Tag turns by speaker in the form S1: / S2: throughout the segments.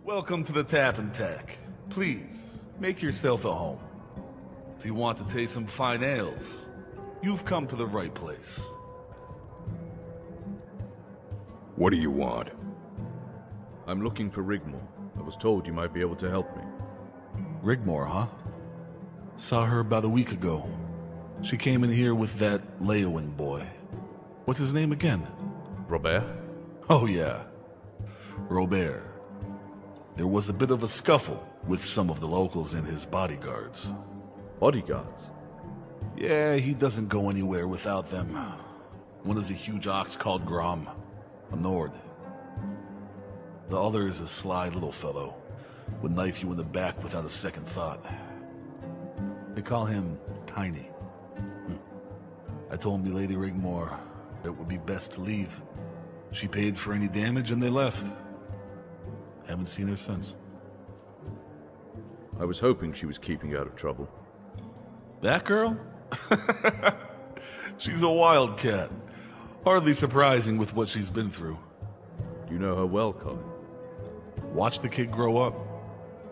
S1: Welcome to the Tap and Tack. Please, make yourself at home. If you want to taste some fine ales, you've come to the right place.
S2: What do you want?
S3: I'm looking for Rigmor. I was told you might be able to help me.
S1: Rigmor, huh? Saw her about a week ago. She came in here with that Leowin boy. What's his name again?
S3: Robert?
S1: Oh yeah, Robert. There was a bit of a scuffle with some of the locals and his bodyguards.
S3: Bodyguards?
S1: Yeah, he doesn't go anywhere without them. One is a huge ox called Grom, a Nord. The other is a sly little fellow, would knife you in the back without a second thought. They call him Tiny. I told Milady Rigmor that it would be best to leave. She paid for any damage and they left. Haven't seen her since.
S3: I was hoping she was keeping out of trouble.
S1: That girl? She's a wildcat. Hardly surprising with what she's been through.
S3: Do you know her well, Colin?
S1: Watch the kid grow up.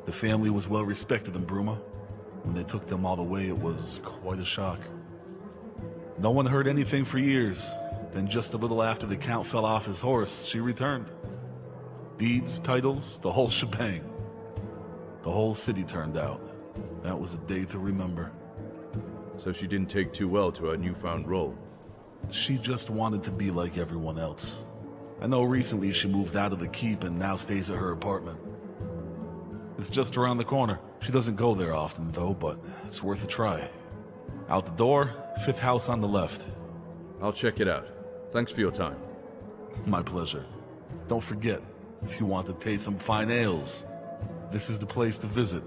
S1: The family was well respected in Bruma. When they took them all away, it was quite a shock. No one heard anything for years. Then just a little after the Count fell off his horse, she returned. Deeds, titles, the whole shebang. The whole city turned out. That was a day to remember.
S3: So she didn't take too well to her newfound role.
S1: She just wanted to be like everyone else. I know recently she moved out of the keep and now stays at her apartment. It's just around the corner. She doesn't go there often though, but it's worth a try. Out the door, 5th house on the left.
S3: I'll check it out. Thanks for your time.
S1: My pleasure. Don't forget, if you want to taste some fine ales, this is the place to visit.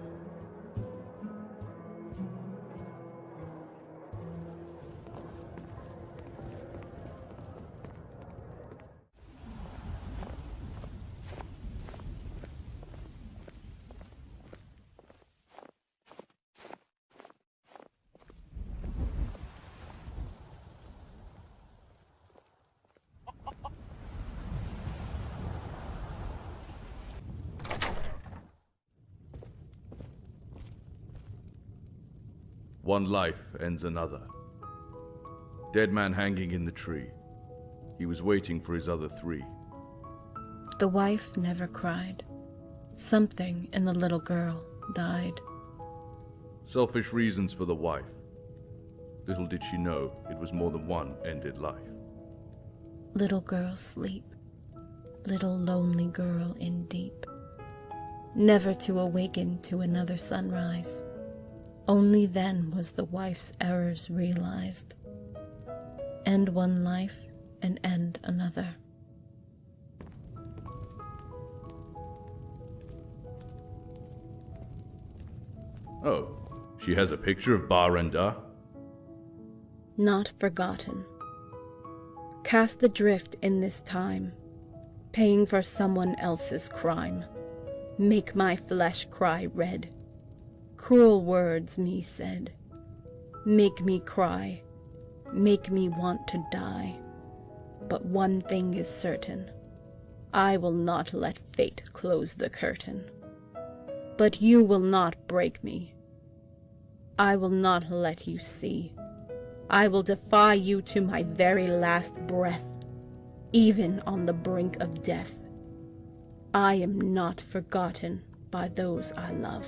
S3: One life ends another. Dead man hanging in the tree. He was waiting for his other 3.
S4: The wife never cried. Something in the little girl died.
S3: Selfish reasons for the wife. Little did she know it was more than one ended life.
S4: Little girl sleep. Little lonely girl in deep. Never to awaken to another sunrise. Only then was the wife's errors realized. End one life and end another.
S3: Oh, she has a picture of Barenda?
S4: Not forgotten. Cast adrift in this time, paying for someone else's crime. Make my flesh cry red. Cruel words me said. Make me cry. Make me want to die. But one thing is certain. I will not let fate close the curtain. But you will not break me. I will not let you see. I will defy you to my very last breath, even on the brink of death. I am not forgotten by those I love.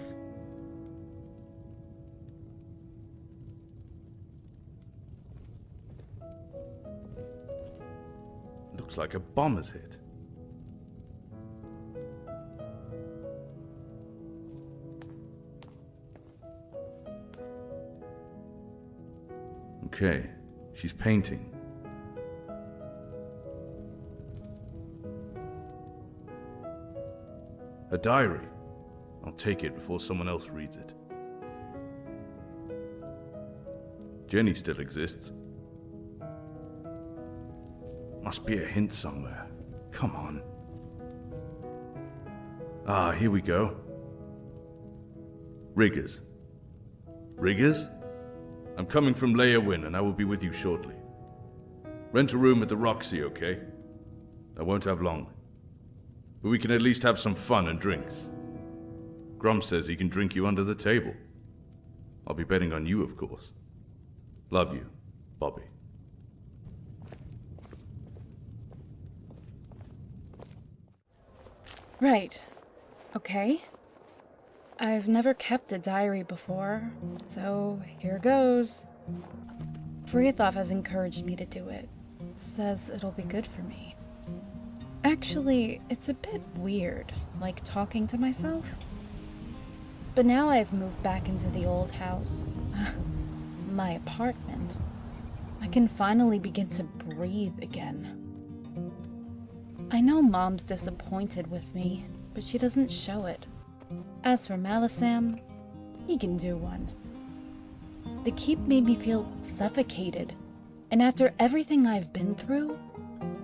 S3: Looks like a bomb has hit. Okay, she's painting. A diary. I'll take it before someone else reads it. Jenny still exists. Must be a hint somewhere. Come on. Ah, here we go. Riggers. Riggers? I'm coming from Leowin and I will be with you shortly. Rent a room at the Roxy, okay? I won't have long. but we can at least have some fun and drinks. Grum says he can drink you under the table. I'll be betting on you, of course. Love you, Bobby.
S4: Right. Okay. I've never kept a diary before, so here goes. Vriathov has encouraged me to do it. Says it'll be good for me. Actually, it's a bit weird, like talking to myself. But now I've moved back into the old house, my apartment. I can finally begin to breathe again. I know Mom's disappointed with me, but she doesn't show it. As for Malisam, he can do one. The keep made me feel suffocated, and after everything I've been through,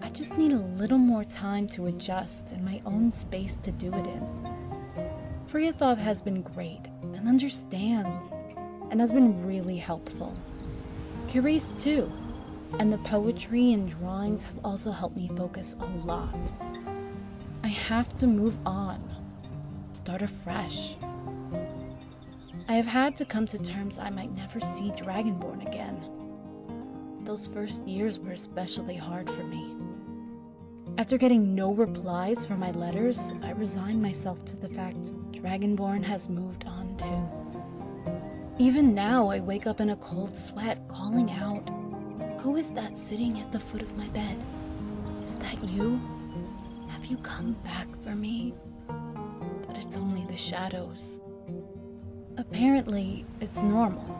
S4: I just need a little more time to adjust and my own space to do it in. Vriathov has been great and understands, and has been really helpful. Carice too, and the poetry and drawings have also helped me focus a lot. I have to move on, start afresh. I have had to come to terms I might never see Dragonborn again. Those first years were especially hard for me. After getting no replies from my letters, I resigned myself to the fact Dragonborn has moved on too. Even now, I wake up in a cold sweat, calling out, "Who is that sitting at the foot of my bed? Is that you? Have you come back for me?" But it's only the shadows. Apparently, it's normal.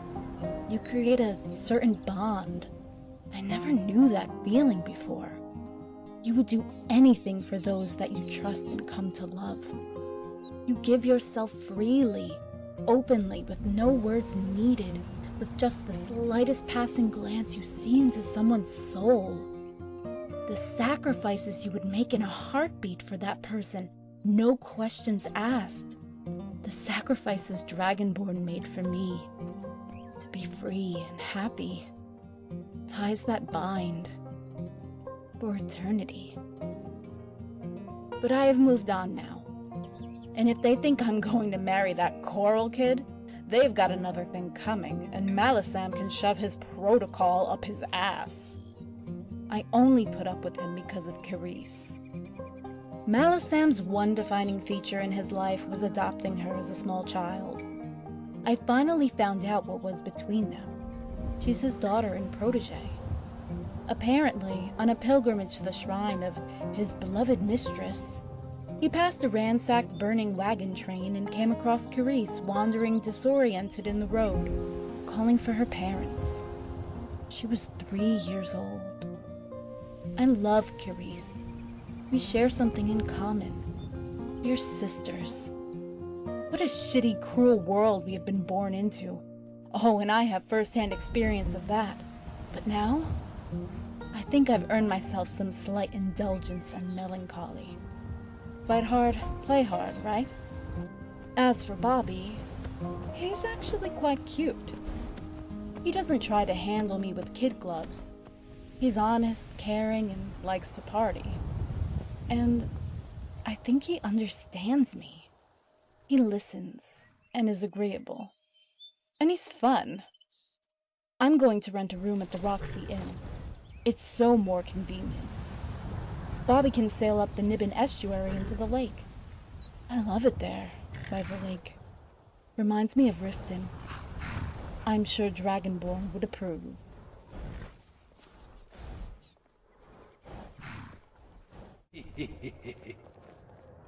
S4: You create a certain bond. I never knew that feeling before. You would do anything for those that you trust and come to love. You give yourself freely, openly, with no words needed, with just the slightest passing glance you see into someone's soul. The sacrifices you would make in a heartbeat for that person, no questions asked. The sacrifices Dragonborn made for me, to be free and happy. Ties that bind for eternity. But I have moved on now. And if they think I'm going to marry that Coral kid, they've got another thing coming, and Malisam can shove his protocol up his ass. I only put up with him because of Carice. Malisam's one defining feature in his life was adopting her as a small child. I finally found out what was between them. She's his daughter and protege. Apparently, on a pilgrimage to the shrine of his beloved mistress, he passed a ransacked burning wagon train and came across Carice wandering disoriented in the road, calling for her parents. She was 3 years old. I love Carice. We share something in common. We're sisters. What a shitty, cruel world we have been born into. Oh, and I have first-hand experience of that. But now, I think I've earned myself some slight indulgence and melancholy. Fight hard, play hard, right? As for Bobby, he's actually quite cute. He doesn't try to handle me with kid gloves. He's honest, caring, and likes to party. And I think he understands me. He listens and is agreeable. And he's fun. I'm going to rent a room at the Roxy Inn. It's so more convenient. Bobby can sail up the Nibbin estuary into the lake. I love it there, by the lake. Reminds me of Riften. I'm sure Dragonborn would approve.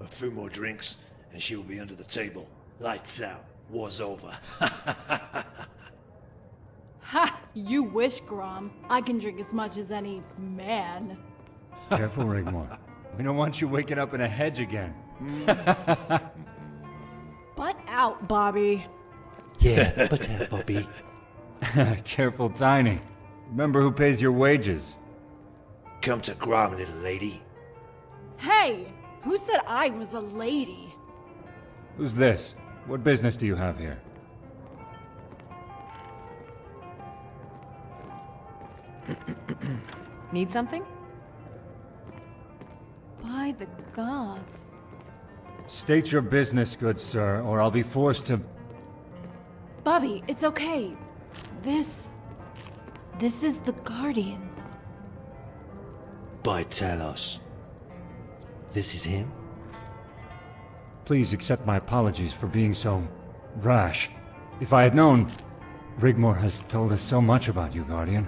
S5: A few more drinks, and she will be under the table. Lights out. War's over.
S6: Ha! You wish, Grom. I can drink as much as any man.
S7: Careful, Rigmor. We don't want you waking up in a hedge again.
S6: Butt out, Bobby.
S5: Yeah, but Bobby.
S7: Careful, Tiny. Remember who pays your wages.
S5: Come to Grom, little lady.
S6: Hey! Who said I was a lady?
S7: Who's this? What business do you have here?
S8: Need something?
S6: By the gods.
S7: State your business, good sir, or I'll be forced to...
S6: Bobby, it's okay. This is the Guardian.
S5: But tell us, this is him?
S7: Please accept my apologies for being so rash. If I had known... Rigmor has told us so much about you, Guardian.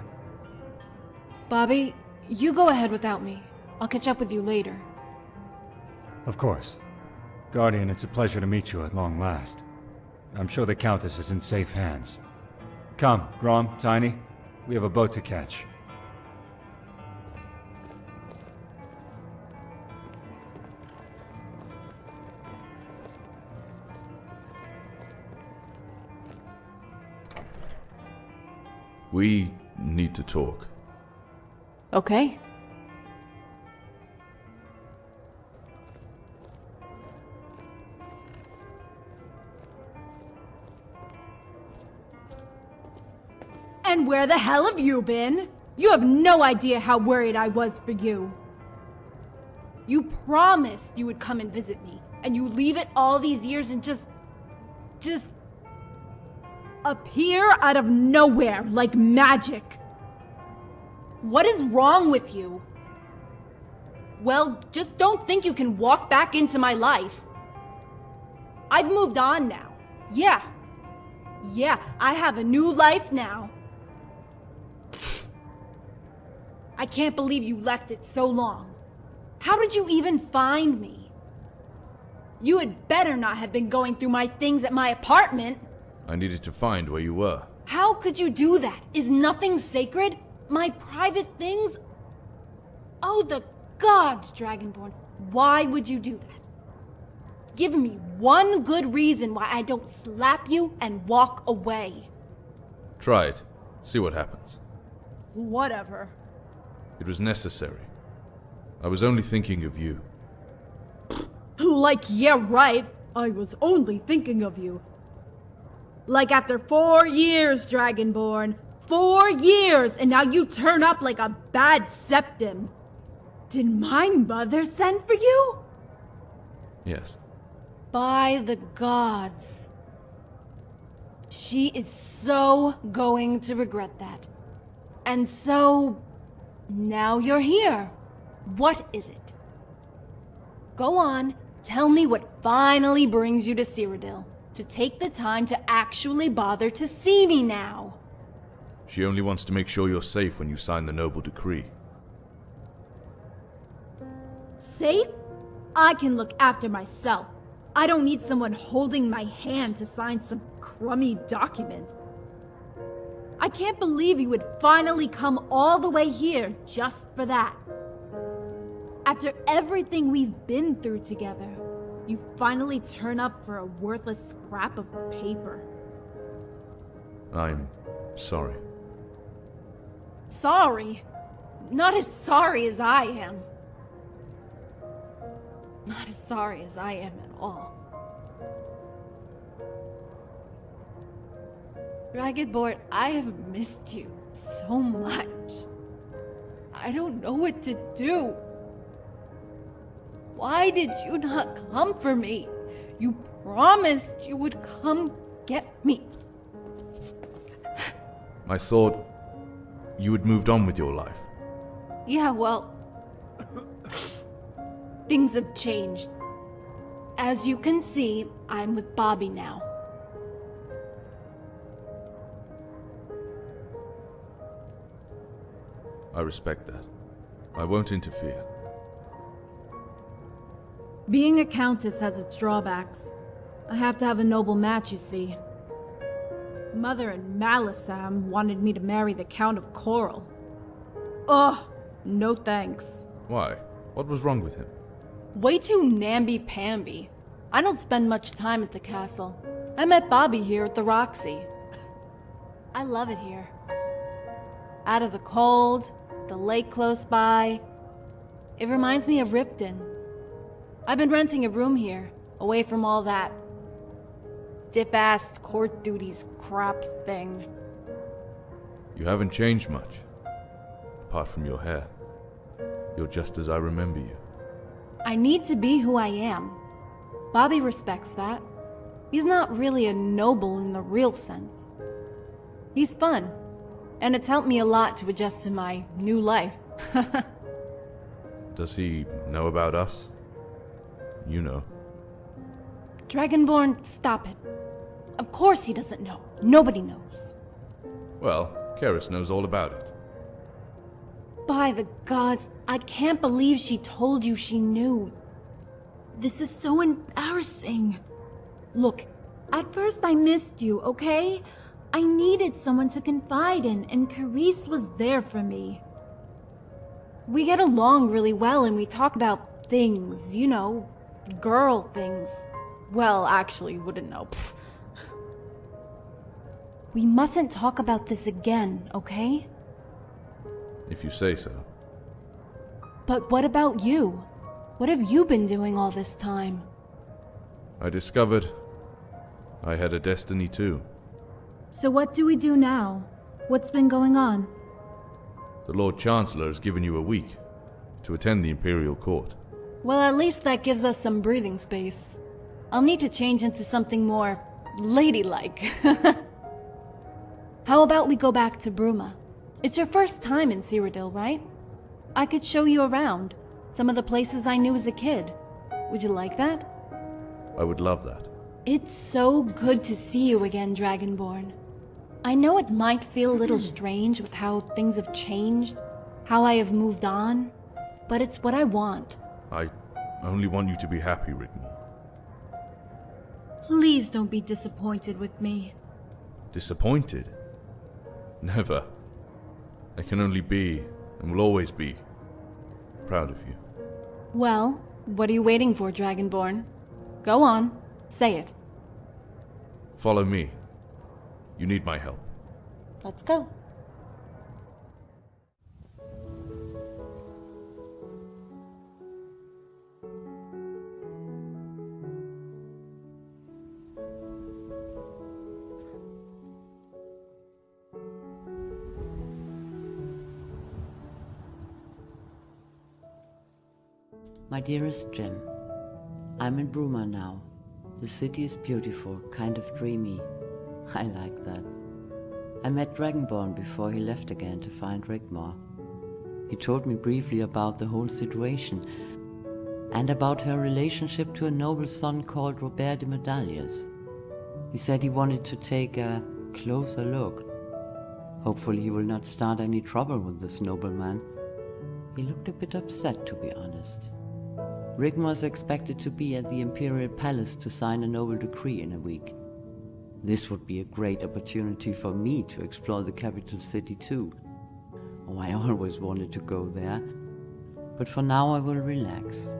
S6: Bobby, you go ahead without me. I'll catch up with you later.
S7: Of course. Guardian, it's a pleasure to meet you at long last. I'm sure the Countess is in safe hands. Come, Grom, Tiny. We have a boat to catch.
S3: We need to talk.
S6: Okay. And where the hell have you been? You have no idea how worried I was for you. You promised you would come and visit me, and you leave it all these years and just appear out of nowhere like magic. What is wrong with you? Well, just don't think you can walk back into my life. I've moved on now. Yeah, I have a new life now. I can't believe you left it so long. How did you even find me? You had better not have been going through my things at my apartment.
S3: I needed to find where you were.
S6: How could you do that? Is nothing sacred? My private things? Oh, the gods, Dragonborn. Why would you do that? Give me one good reason why I don't slap you and walk away.
S3: Try it. See what happens.
S6: Whatever.
S3: It was necessary. I was only thinking of you.
S6: Like, yeah, right. I was only thinking of you. Like after 4 years, Dragonborn. 4 years, and now you turn up like a bad septim. Did my mother send for you?
S3: Yes.
S6: By the gods. She is so going to regret that. And so, now you're here. What is it? Go on, tell me what finally brings you to Cyrodiil. To take the time to actually bother to see me now.
S3: She only wants to make sure you're safe when you sign the noble decree.
S6: Safe? I can look after myself. I don't need someone holding my hand to sign some crummy document. I can't believe you would finally come all the way here just for that. After everything we've been through together, you finally turn up for a worthless scrap of paper.
S3: I'm sorry.
S6: Sorry? Not as sorry as I am. Not as sorry as I am at all. Dragonborn, I have missed you so much. I don't know what to do. Why did you not come for me? You promised you would come get me.
S3: I thought you had moved on with your life.
S6: Yeah, well, things have changed. As you can see, I'm with Bobby now.
S3: I respect that. I won't interfere.
S6: Being a countess has its drawbacks. I have to have a noble match, you see. Mother and Malisam wanted me to marry the Count of Coral. Ugh, no thanks.
S3: Why? What was wrong with him?
S6: Way too namby-pamby. I don't spend much time at the castle. I met Bobby here at the Roxy. I love it here. Out of the cold, the lake close by. It reminds me of Riften. I've been renting a room here, away from all that stiff-assed court duties crap thing.
S3: You haven't changed much. Apart from your hair. You're just as I remember you.
S6: I need to be who I am.
S4: Bobby respects that. He's not really a noble in the real sense. He's fun, and it's helped me a lot to adjust to my new life.
S3: Does he know about us? You know.
S4: Dragonborn, stop it. Of course he doesn't know. Nobody knows.
S3: Well, Karis knows all about it.
S4: By the gods, I can't believe she told you she knew.
S6: This is so embarrassing. Look, at first I missed you, okay? I needed someone to confide in, and Carice was there for me.
S4: We get along really well and we talk about things, you know, girl things. Well, actually, you wouldn't know. Pfft. We mustn't talk about this again, okay?
S3: If you say so.
S4: But what about you? What have you been doing all this time?
S3: I discovered I had a destiny too.
S6: So what do we do now? What's been going on?
S3: The Lord Chancellor has given you a week to attend the Imperial Court.
S4: Well, at least that gives us some breathing space. I'll need to change into something more ladylike. How about we go back to Bruma? It's your first time in Cyrodiil, right? I could show you around. Some of the places I knew as a kid. Would you like that?
S3: I would love that.
S4: It's so good to see you again, Dragonborn. I know it might feel a little strange with how things have changed, how I have moved on, but it's what I want.
S3: I only want you to be happy, Rigmor.
S6: Please don't be disappointed with me.
S3: Disappointed? Never. I can only be, and will always be, proud of you.
S4: Well, what are you waiting for, Dragonborn? Go on, say it.
S3: Follow me. You need my help.
S4: Let's go.
S8: My dearest Jim, I'm in Bruma now. The city is beautiful, kind of dreamy. I like that. I met Dragonborn before he left again to find Rigmor. He told me briefly about the whole situation and about her relationship to a noble son called Robert de Medallius. He said he wanted to take a closer look. Hopefully he will not start any trouble with this nobleman. He looked a bit upset, to be honest. Rigmor is expected to be at the Imperial Palace to sign a noble decree in a week. This would be a great opportunity for me to explore the capital city too. Oh, I always wanted to go there. But for now I will relax.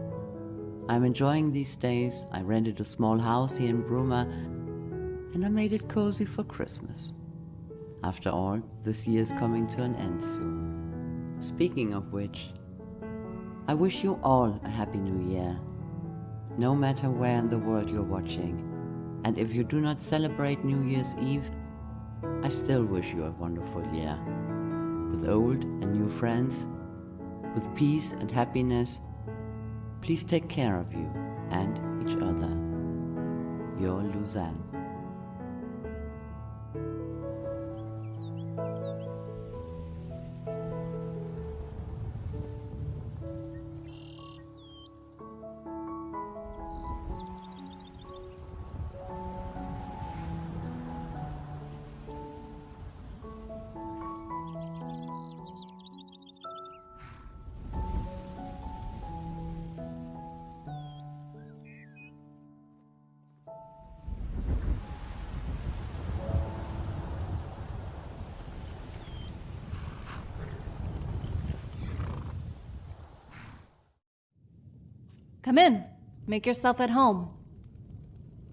S8: I'm enjoying these days. I rented a small house here in Bruma, and I made it cozy for Christmas. After all, this year is coming to an end soon. Speaking of which, I wish you all a Happy New Year, no matter where in the world you're watching. And if you do not celebrate New Year's Eve, I still wish you a wonderful year. With old and new friends, with peace and happiness. Please take care of you and each other. Your Luzanne.
S4: Come in. Make yourself at home.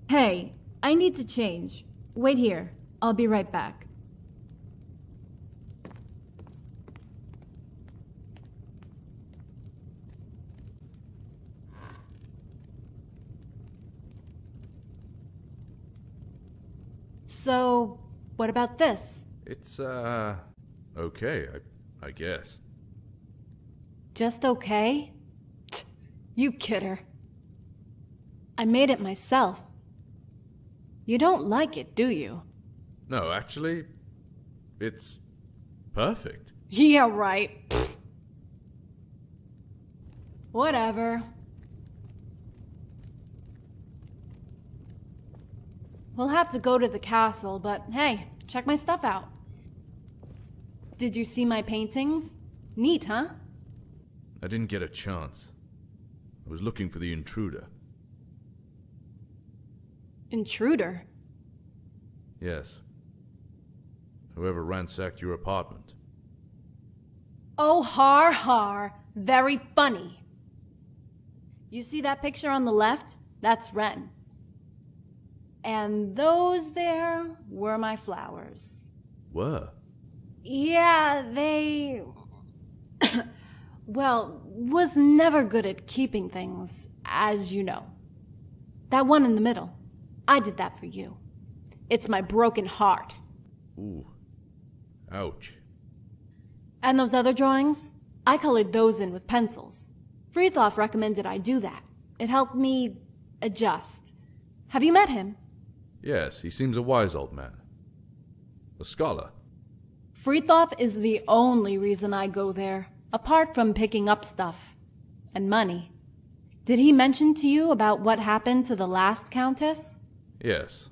S6: Hey, I need to change. Wait here. I'll be right back.
S4: So, what about this?
S3: It's, okay, I guess.
S4: Just okay? You kidder. I made it myself. You don't like it, do you?
S3: No, actually, it's perfect.
S4: Yeah, right. Pfft. Whatever. We'll have to go to the castle, but hey, check my stuff out. Did you see my paintings? Neat, huh?
S3: I didn't get a chance. I was looking for the intruder.
S4: Intruder?
S3: Yes. Whoever ransacked your apartment.
S4: Oh, har har. Very funny. You see that picture on the left? That's Ren. And those there were my flowers.
S3: Were?
S4: Yeah, they... well, was never good at keeping things, as you know. That one in the middle, I did that for you. It's my broken heart.
S3: Ooh. Ouch.
S4: And those other drawings? I colored those in with pencils. Frithjof recommended I do that. It helped me adjust. Have you met him?
S3: Yes, he seems a wise old man. A scholar.
S4: Frithjof is the only reason I go there, apart from picking up stuff. And money. Did he mention to you about what happened to the last Countess?
S3: Yes.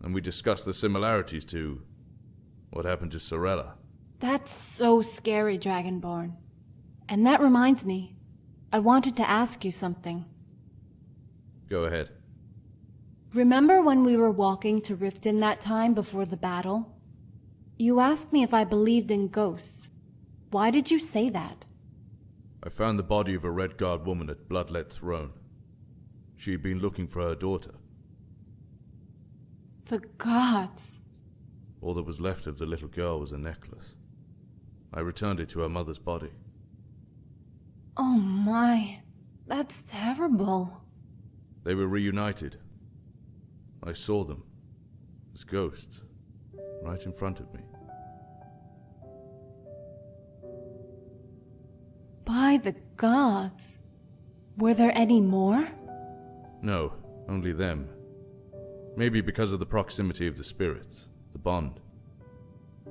S3: And we discussed the similarities to what happened to Sorella.
S4: That's so scary, Dragonborn. And that reminds me, I wanted to ask you something.
S3: Go ahead.
S4: Remember when we were walking to Riften that time before the battle? You asked me if I believed in ghosts. Why did you say that?
S3: I found the body of a Red Guard woman at Bloodlet Throne. She had been looking for her daughter.
S4: The gods.
S3: All that was left of the little girl was a necklace. I returned it to her mother's body.
S4: Oh my, that's terrible.
S3: They were reunited. I saw them as ghosts right in front of me.
S4: By the gods. Were there any more?
S3: No, only them. Maybe because of the proximity of the spirits, the bond.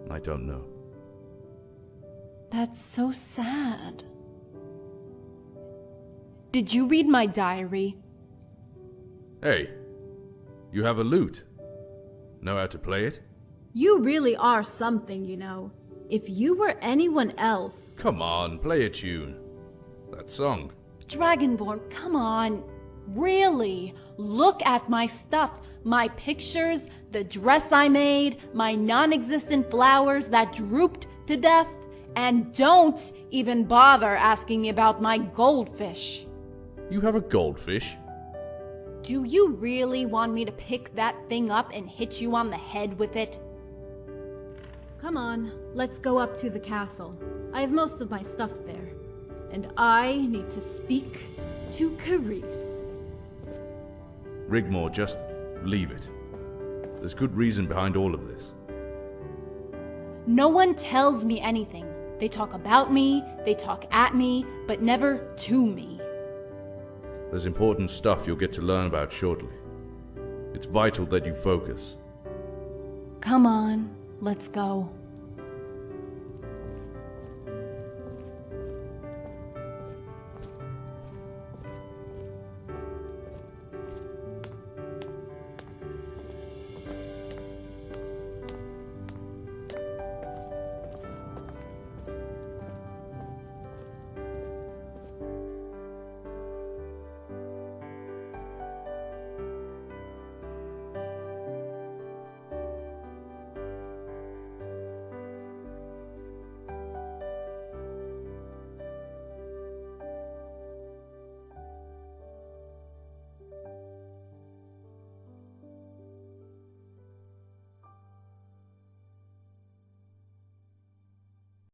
S3: I don't know.
S4: That's so sad. Did you read my diary?
S3: Hey, you have a lute. Know how to play it?
S6: You really are something, you know. If you were anyone else...
S3: Come on, play a tune. That song.
S4: Dragonborn, come on. Really? Look at my stuff. My pictures, the dress I made, my non-existent flowers that drooped to death. And don't even bother asking me about my goldfish.
S3: You have a goldfish?
S4: Do you really want me to pick that thing up and hit you on the head with it? Come on, let's go up to the castle. I have most of my stuff there. And I need to speak to Carice.
S3: Rigmor, just leave it. There's good reason behind all of this.
S4: No one tells me anything. They talk about me, they talk at me, but never to me.
S3: There's important stuff you'll get to learn about shortly. It's vital that you focus.
S4: Come on, let's go.